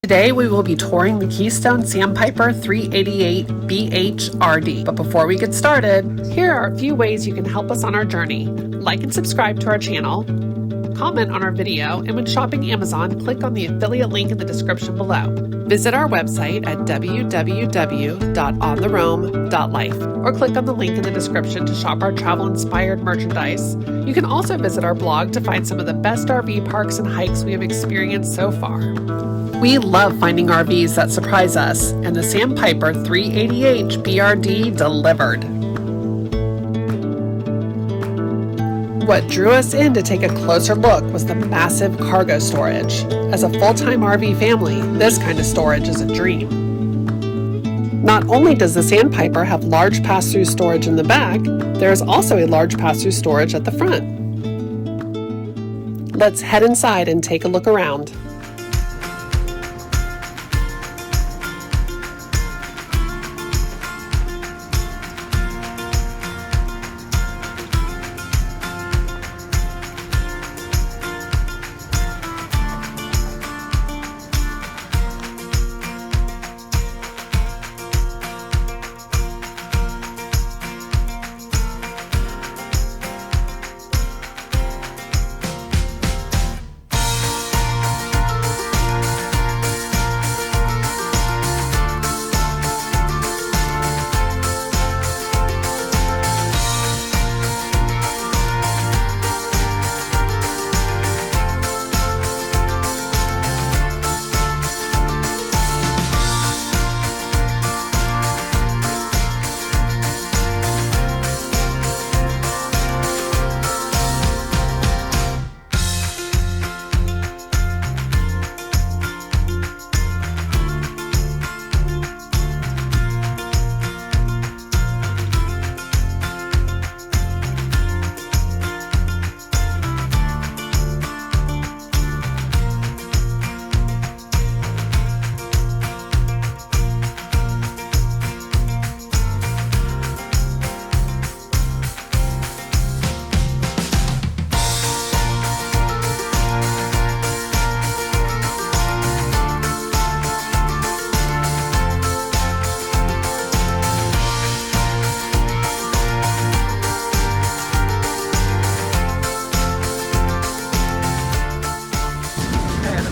Today we will be touring the Keystone Sandpiper 388 BHRD. But before we get started, here are a few ways you can help us on our journey. Like and subscribe to our channel, comment on our video, and when shopping Amazon, click on the affiliate link in the description below. Visit our website at www.ontherome.life or click on the link in the description to shop our travel-inspired merchandise. You can also visit our blog to find some of the best RV parks and hikes we have experienced so far. We love finding RVs that surprise us, and the Sandpiper 380H BRD delivered. What drew us in to take a closer look was the massive cargo storage. As a full-time RV family, this kind of storage is a dream. Not only does the Sandpiper have large pass-through storage in the back, there is also a large pass-through storage at the front. Let's head inside and take a look around.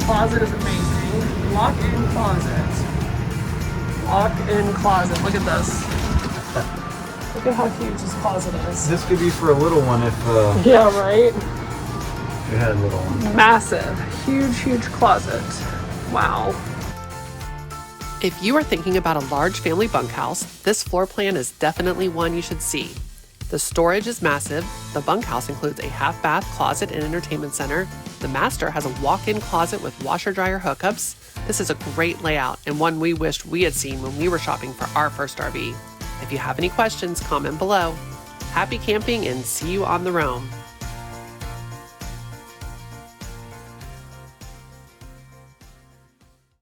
Closet is amazing. Walk-in closet. Walk-in closet. Look at this. Look at how huge this closet is. This could be for a little one if yeah, right? you had a little one. Massive. Huge closet. Wow. If you are thinking about a large family bunkhouse, this floor plan is definitely one you should see. The storage is massive. The bunkhouse includes a half bath, closet, and entertainment center. The master has a walk-in closet with washer-dryer hookups. This is a great layout and one we wished we had seen when we were shopping for our first RV. If you have any questions, comment below. Happy camping and see you on the roam.